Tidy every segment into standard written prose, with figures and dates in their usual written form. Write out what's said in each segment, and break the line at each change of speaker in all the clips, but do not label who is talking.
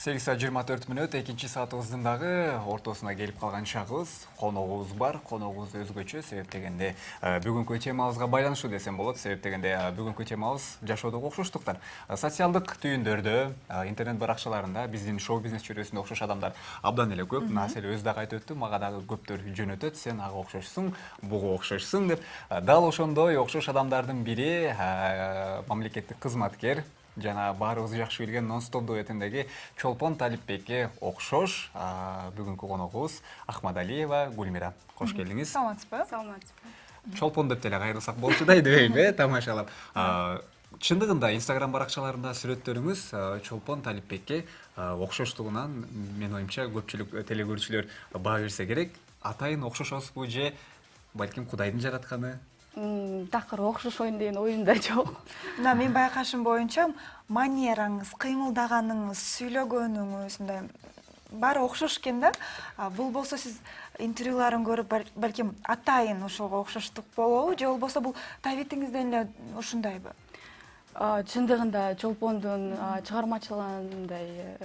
8:24 экинчи саатыбыздын дагы ортосуна келип калган чагыбыз. Коногубуз бар. Коногубуз өзгөчө, себеп дегенде бүгүнкү темабызга байланыштуу десем болот. Себеп дегенде бүгүнкү темабыз жашоодогу окшоштуктар. Социалдык түйүндөрдө, интернет баракчаларында биздин шоу-бизнес чөйрөсүндө окшош адамдар абдан эле көп. Населе өзү дагы айтып өттү, мага дагы көптөр жөнөтөт, сен ага окшошсуң, буга окшошсуң деп. Дал ошондой окшош адамдардын бири мамлекеттик кызматкер, жана баарыбыз жакшы билген Non-Stop дуэтиндеги Чолпон Талипбекке окшош бүгүнкү коногубуз Ахмадалиева Гүлмира. Кош келдиңиз.
Саламатсызбы? Саламатсызбы.
Чолпон деп деле кайрылсак болчу да дебейм, тамашалап. Чындыгында Instagram баракчаларында сүрөттөрүңүз Чолпон Талипбекке окшоштугунан менин оюмча көпчүлүк телекөрүүчүлөр баа берсе керек. Атайын окшошосузбу же балким Кудайдын жаратканы?
Такыр окшошойн деген оюмда жок.
Мына мен байкашым боюнча манераңыз, кыймылдаганыңыз, сүйлөгөнүңүз мындай баары окшош экен да. Бул болсо сиз интервьюларын көрүп балким атайын ошого окшоштук болобу, же болбосо бул табитиңизден эле ушундайбы?
Чындыгында Чолпондун чыгармачылыгындай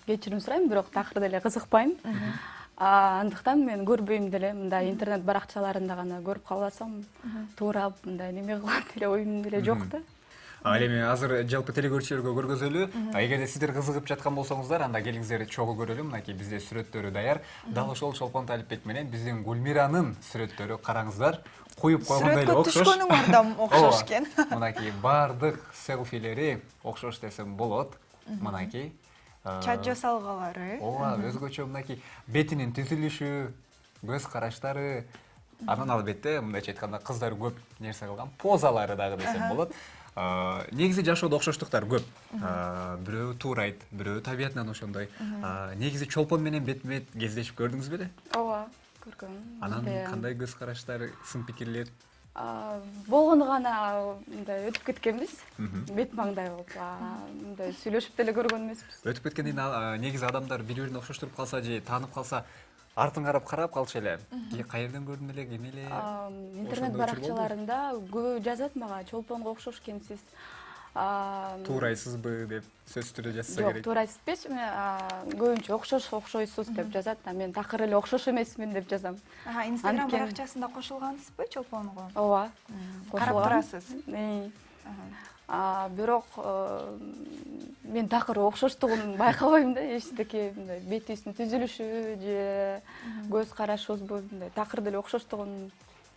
кечирим сурайм, бирок такыр деле кызыкпайм. Андыктан мен көрбөйм деле, мындай интернет баракчаларында гана көрүп калбасам, туура мындай неме кылат деле оюм деле жок да.
Эми азыр жалпы телекөрүүчүлөргө көргөзөлү. Эгерде сиздер кызыгып жаткан болсоңуздар, анда келиңиздер чогуу көрөлү. Мынакей бизде сүрөттөрү даяр. Дал ошол Чолпон Талипбек менен биздин Гүлмиранын сүрөттөрү караңыздар. Куюп койгондой эле окшош.
Сүрөткө түшкөнүңөр да окшош экен.
Мынакей бардык селфилери окшош десем болот. Мынакей
Чат жасалгалары.
ооба, өзгөчө мынакей бетинин түзүлүшү, көз караштары, анан албетте мындайча айтканда кыздар көп нерсе кылган позалары дагы десем болот. Негизи жашоодо окшоштуктар көп. Бирөө туурайт, бирөө табиятынан ошондой. Негизи Чолпон менен бетме-бет кездешип көрдүңүз беле?
Ооба, көргөм.
Анан кандай көз караштар, сын пикирлер?
Болгону гана мындай өтүп кеткенбиз. Бет маңдай болуп, мындай сүйлөшүп деле көргөн эмеспиз.
Өтүп кеткенден негизи адамдар бири-бирине окшоштуруп калса же таанып калса, артын карап калчу эле. Кайерден көрдүм эле, ким эле?
Интернет баракчаларында көбү жазат мага, Чолпонго окшош экенсиз.
Туурайсызбы деп сөз түрү жазса керек.
Жок, туурайсыз эмес, көбүнчө окшойсуз деп жазат, мен такыр эле окшош эмесмин деп жазам.
Инстаграм баракчасында кошулгансызбы Чолпонго?
Ооба.
Карап турасыз.
Бирок мен такыр окшоштугун байкабайм да, эчтеке мындай бетибиздин түзүлүшү же көз карашыбызбы, мындай такыр деле окшоштугун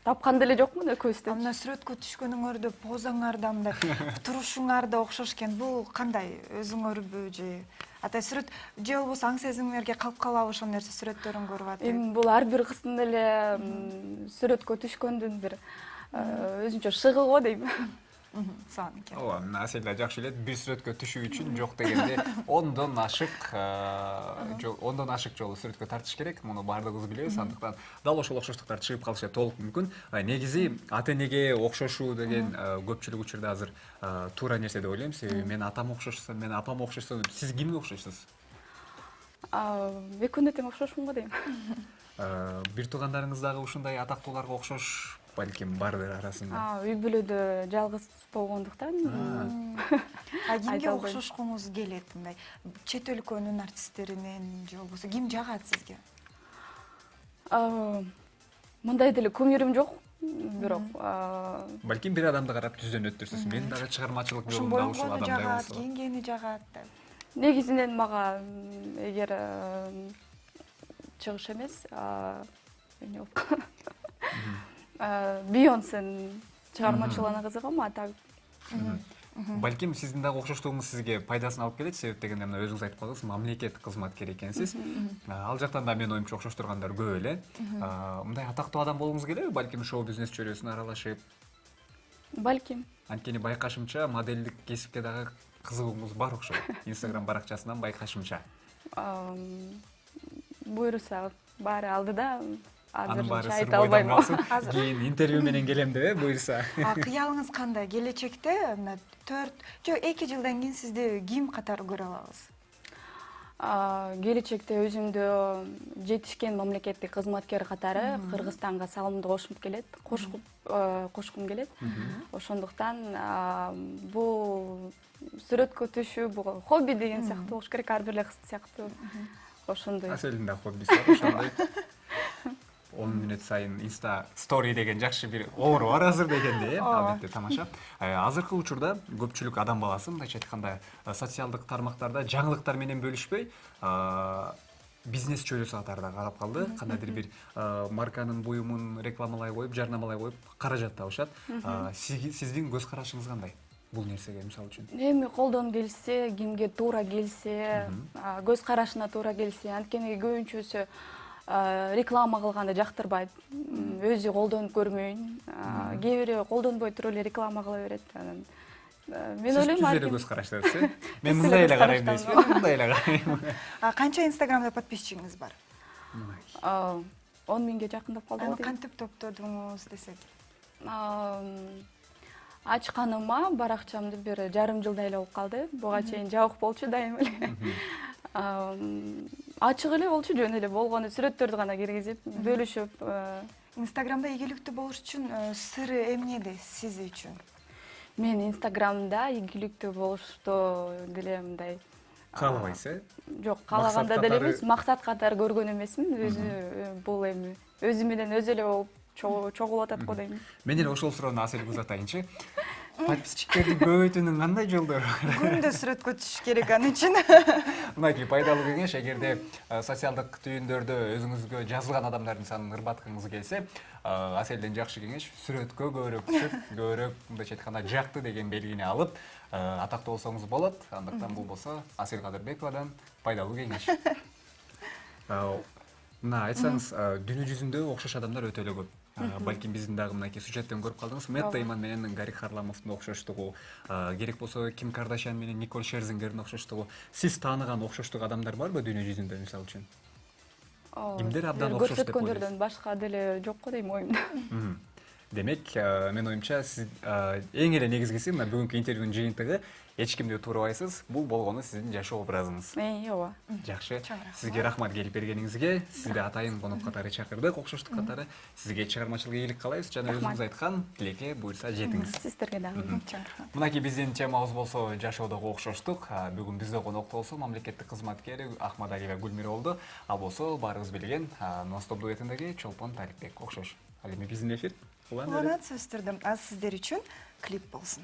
тапкан деле жокмун экөөбүздөн.
Мына сүрөткө түшкөнүңөрдө позаңар да мындай турушуңар да окшош экен. Бул кандай? Өзүңөрбү же атай сүрөт же болбосо аң сезимиңерге калып калабы ошол нерсе сүрөттөрүн көрүп атып?
Эми бул ар бир кыздын эле сүрөткө түшкөндүн бир өзүнчө шыгы го дейм.
Сонун экен.
Ооба, Аселда жакшы билет, бир сүрөткө түшүү үчүн жок дегенде ондон ашык жолу сүрөткө тартыш керек. Муну баардыгыбыз билебиз, андыктан дал ошол окшоштуктар чыгып калышы толук мүмкүн. Негизи ата-энеге окшошуу деген көпчүлүк учурда азыр туура нерсе деп ойлойм. Себеби мен атам окшошсун, мен апам окшошсун. Сиз кимге окшойсуз?
Экөөүнө тең окшошмун го дейм.
Бир туугандарыңыз дагы ушундай атактууларга окшош балким бардыр арасында.
Үй бүлөдө жалгыз болгондуктан.
Кимге окшошкуңуз келет мындай? Чет өлкөнүн артисттеринен же болбосо ким жагат сизге?
Мындай деле кумирим жок, бирок
Балким бир адамды карап түзөнөттүрсүз. Мен дагы чыгармачылык жолумда ушул адамдай
жагат,
болсо.
кийингени жагат.
негизинен мага эгер чыгыш эмес, эмне болуп Бейонсенин чыгармачылыгына кызыгам, а так
Балким сиздин дагы окшоштугуңуз сизге пайдасын алып келет, себеп дегенде мына өзүңүз айтып калдыңыз, мамлекет кызматкери экенсиз. Ал жактан да менин оюмча окшош тургандар көп эле. Мындай атактуу адам болгуңуз келеби, балким шоу-бизнес чөйрөсүнө аралашып?
Балким.
Анткени байкашымча моделдик кесипке дагы кызыгууңуз бар окшойт. Instagram баракчасынан байкашымча.
Буйруса баары алдыда.
Анын баары сыр
айта албайм.
Кийин интервью менен келем деп, буйруса.
Кыялыңыз кандай? Келечекте 2 жылдан кийин сизди ким катары көрө алабыз?
келечекте өзүмдү жетишкен мамлекеттик кызматкер катары Кыргызстанга салымды кошкум келет. Ошондуктан бул сүрөткө түшүү бул хобби деген сыяктуу болуш керек, ар бир эле кыз сыяктуу. Ошондой.
Аселдин да хоббиси бар ошондой. 10 мүнөт сайын инста стори деген жакшы бир оору бар азыр дегенде, албетте тамаша. Азыркы учурда көпчүлүк адам баласы мындайча айтканда социалдык тармактарда жаңылыктар менен бөлүшпөй, бизнес чөйрөсү катарында карап калды. Кандайдыр бир марканын буюмун рекламалай коюп, жарнамалай коюп, каражат табышат. Сиздин көз карашыңыз кандай бул нерсеге мисалы үчүн?
Эми колдон келсе, кимге туура келсе, көз карашына туура келсе, анткени көбүнчөсү реклама кылганды жактырбайт. Өзү колдонуп көрмөйүн. Кээ бири колдонбой туруп эле реклама кыла берет. Мен ойлойм,
түз эле көз караштасыз. Мен мындай эле карайм дейсизби? Мындай эле карайм.
Канча Инстаграмда подписчигиңиз бар?
10 миңге жакындап калды.
Аны кантип топтодуңуз десек?
Ачканыма баракчамды бир жарым жылдай эле болуп калды. Буга чейин жабык болчу дайым эле. Ачык эле болчу, жөн эле болгону сүрөттөрдү гана киргизип, бөлүшүп.
Инстаграмда ийгиликтүү болуш үчүн сыры эмнеде сиз үчүн?
Мен Инстаграмда ийгиликтүү болушту деле мындай
Каалабайсыз,
жок, каалаганда деле эмес, максат катары көргөн эмесмин. Өзү бул эми өзү менен өзү эле болуп чогулуп атат го дейм.
Мен эле ошол суроону Аселге узатайынчы. Подписчиктерди көбөйтүүнүн кандай жолдору бар?
Күндө сүрөткө түшүш керек аны үчүн.
Мынакей пайдалуу кеңеш, эгерде социалдык түйүндөрдө өзүңүзгө жазылган адамдардын санын ырбаткыңыз келсе, Аселден жакшы кеңеш сүрөткө көбүрөөк түшүп, көбүрөөк мындайча айтканда жакты деген белгини алып, атактуу болсоңуз болот. Андыктан бул болсо Асел Кадырбековадан пайдалуу кеңеш. Мына айтсаңыз, дүйнө жүзүндө окшош адамдар өтө эле көп. Балким биздин дагы мынакей сюжеттен көрүп калдыңыз. Мэтт Деймон менен Гарик Харламовдун окшоштугу, керек болсо Ким Кардашьян менен Николь Шерзингердин окшоштугу. Сиз тааныган окшоштук адамдар барбы дүйнө жүзүндө мисалы үчүн? Кимдер абдан окшош деп ойлойсуз?
Көрсөткөндөрдөн башка деле жок го дейм оюмда.
Демек, мен оюмча сиз эң эле негизгиси мына бүгүнкү интервьюнун жыйынтыгы эч кимди туурабайсыз. Бул болгону сиздин жашоо образыңыз.
Ооба.
Жакшы. Сизге рахмат келип бергениңизге. Сизди атайын конок катары чакырдык, окшоштук катары. Сизге чыгармачылык ийгилик каалайбыз жана өзүңүз айткан тилекке буйрса жетиңиз.
Сиздерге дагы.
Мынакей биздин темабыз болсо жашоодогу окшоштук. Бүгүн бизде конокто болсо мамлекеттик кызматкер Ахмадалиева Гүлмира болду. Ал болсо баарыбыз билген Ностоп дуэтиндеги Чолпон Талипбек окшош. Ал эми биздин эфир уланат.
Сөз түрдө. Аз сиздер үчүн клип болсун.